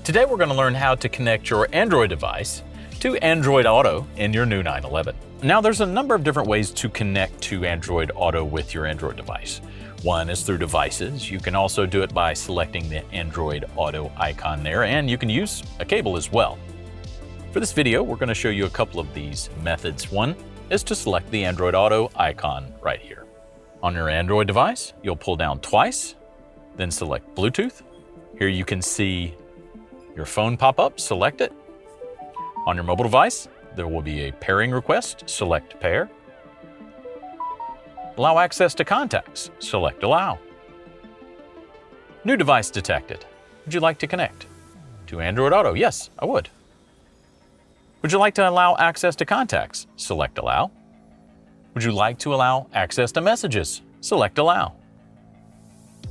Today we're going to learn how to connect your Android device to Android Auto in your new 911. Now there's a number of different ways to connect to Android Auto with your Android device. One is through devices. You can also do it by selecting the Android Auto icon there, and you can use a cable as well. For this video, we're going to show you a couple of these methods. One is to select the Android Auto icon right here. On your Android device, you'll pull down twice, then select Bluetooth. Here you can see your phone pop up, select it. On your mobile device, there will be a pairing request, select pair. Allow access to contacts, select allow. New device detected. Would you like to connect to Android Auto? Yes, I would. Would you like to allow access to contacts? Select allow. Would you like to allow access to messages? Select allow.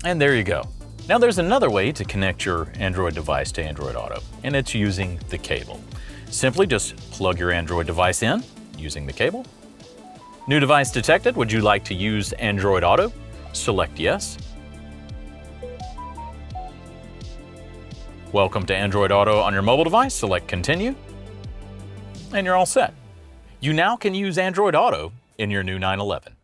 And there you go. Now there's another way to connect your Android device to Android Auto, and it's using the cable. Simply just plug your Android device in using the cable. New device detected. Would you like to use Android Auto? Select yes. Welcome to Android Auto on your mobile device. Select continue. And you're all set. You now can use Android Auto in your new 911.